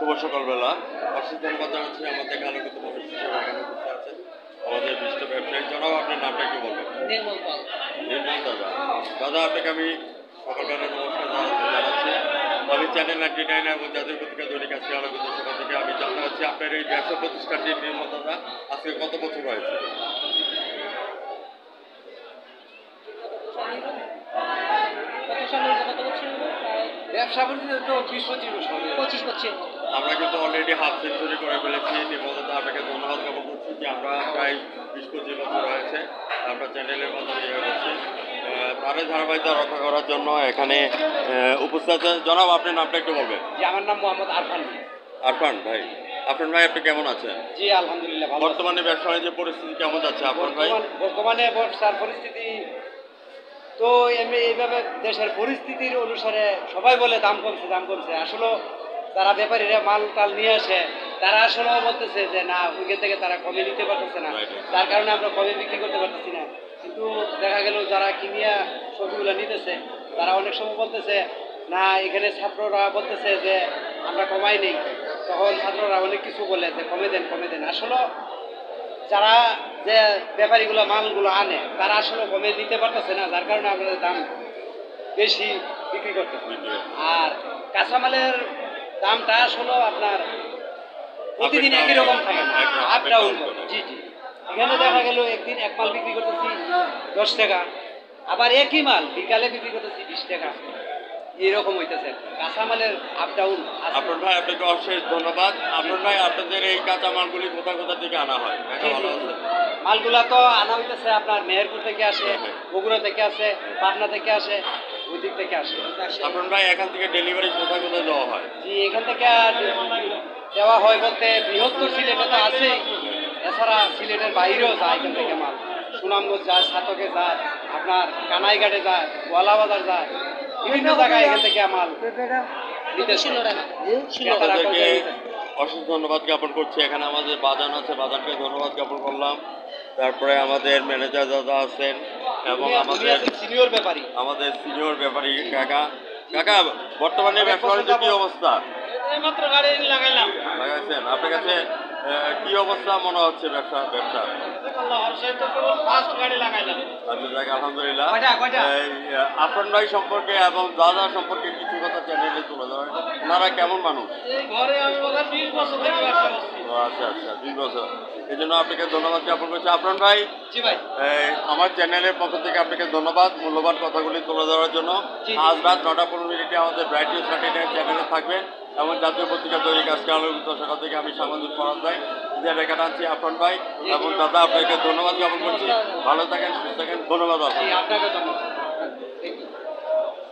শুভ সকালবেলা। অশেষ ধন্যবাদ জানাচ্ছি আমাদের আলোকিত মানুষ হিসেবে এখানে উপস্থিত আছেন আমাদের বিশিষ্ট ব্যবসায়ী। জনাব, আপনার নামটা একটু বলবেন। নির্মল পাল। নির্মল দাদা। দাদা, আপনাকে আমি সকালবেলা নমস্কার জানাচ্ছি। আমি চ্যানেল 99 এবং জাতীয় পত্রিকা দৈনিক আজকে আলোকিত সকাল থেকে আমি জানতে চাচ্ছি আপনার এই ব্যবসা প্রতিষ্ঠানটি নির্মল দাদা আজকে কত বছর হয়েছে? ব্যবসা বলতে তো 20-25 বছর। 25-25। আমরা কিন্তু অলরেডি হাফ সেঞ্চুরি করে ফেলেছি। নির্মল দাদা, আপনাকে ধন্যবাদ জ্ঞাপন করছি যে আমরা প্রায় 20-25 বছর হয়েছে আমরা চ্যানেলের মাধ্যমে ইয়ে করছি। তারের ধারাবাহিকতা রক্ষা করার জন্য এখানে উপস্থিত আছে। জনাব, আপনার নামটা একটু বলবেন। জি, আমার নাম মোহাম্মদ আরফান। আরফান ভাই। আরফান ভাই, আপনি কেমন আছেন? জি, আলহামদুলিল্লাহ ভালো। বর্তমানে ব্যবসা বাণিজ্যের পরিস্থিতি কেমন যাচ্ছে আরফান ভাই? বর্তমানে ব্যবসার পরিস্থিতি তো এমনি এইভাবে দেশের পরিস্থিতির অনুসারে সবাই বলে দাম কমছে। আসলে যারা ব্যাপারীরা মাল টাল নিয়ে আসে তারা আসলেও বলতেছে যে না, ওইখান থেকে তারা কমে নিতে পারতেছে না, তার কারণে আমরা কমে বিক্রি করতে পারতেছি না। কিন্তু দেখা গেল যারা কিনিয়া সবজিগুলো নিতেছে তারা অনেক সময় বলতেছে না, এখানে ছাত্ররা বলতেছে যে আমরা কমাই নেই, তখন ছাত্ররা অনেক কিছু বলে যে কমে দেন। আসলে যারা যে ব্যাপারীগুলো মালগুলো আনে তারা আসলে কমে দিতে পারতেছে না, যার কারণে আমাদের দাম বেশি বিক্রি করতেছে। আর কাঁচামালের দামটা আসলে আপনার প্রতিদিন একই রকম থাকে না, আপ ডাউন করে। জি, এখানে দেখা গেল একদিন এক মাল বিক্রি করতেছি 10 টাকা, আবার একই মাল বিকালে বিক্রি করতেছি 20 টাকা, এইরকম হইতেছে। কাঁচামালের আপ ডাউন। আপনার ভাই, আপনাকে অশেষ ধন্যবাদ। আপনার ভাই, আপনাদের এই কাঁচা মালগুলি কোথা থেকে আনা হয়? মালগুলা তো আনা হইতেছে আপনার মেহেরপুর থেকে আসে, বগুড়া থেকে আসে, পাবনা থেকে আসে, ওই দিক থেকে আসে। আপনার ভাই, এখান থেকে ডেলিভারি কোথায় দেওয়া হয়? জি, এখান থেকে দেওয়া হয় বলতে বৃহত্তর সিলেটে তো আছে, এছাড়া সিলেটের বাইরেও যায় এখান থেকে মাল। সুনামগঞ্জ যায়, সাতকে যায়, আপনার কানাইঘাটে যায়, গোয়ালাবাজার যায়, বিভিন্ন জায়গায় এখান থেকে মাল নিতে। অশেষ ধন্যবাদ জ্ঞাপন করছি। এখানে আমাদের বাজান আছে, বাজানকে ধন্যবাদ জ্ঞাপন করলাম। তারপরে আমাদের ম্যানেজার দাদা আছেন এবং আমাদের সিনিয়র ব্যাপারী কাকা। বর্তমানে ব্যবসা বাণিজ্যের কি অবস্থা? মাত্র গাড়ি লাগাইছেন? আপনার কাছে কি অবস্থা মনে হচ্ছে ব্যবসা? আচ্ছা, আলহামদুলিল্লাহ। আফরান ভাই সম্পর্কে এবং দাদা সম্পর্কে কিছু কথা চ্যানেলে তুলে ধরেন। ওনারা কেমন মানুষ? আচ্ছা, 20 বছর। এই জন্য আপনাকে ধন্যবাদ জ্ঞাপন করছি আফরান ভাই। জি ভাই, আমার চ্যানেলের পক্ষ থেকে আপনাকে ধন্যবাদ মূল্যবান কথাগুলি তুলে ধরার জন্য। আজ রাত 9:15 আমাদের ব্রাইট নিউজ 39 চ্যানেলে থাকবেন এবং জাতীয় পত্রিকা দৈনিক আজকে আলোকিত সকাল থেকে আমি সাংবাদিক ফরাদ ভাই রেখা টানছি। আফরান ভাই এবং দাদা, আপনাকে ধন্যবাদ জ্ঞাপন করছি। ভালো থাকেন, সুস্থ থাকেন। ধন্যবাদ আপনাকে।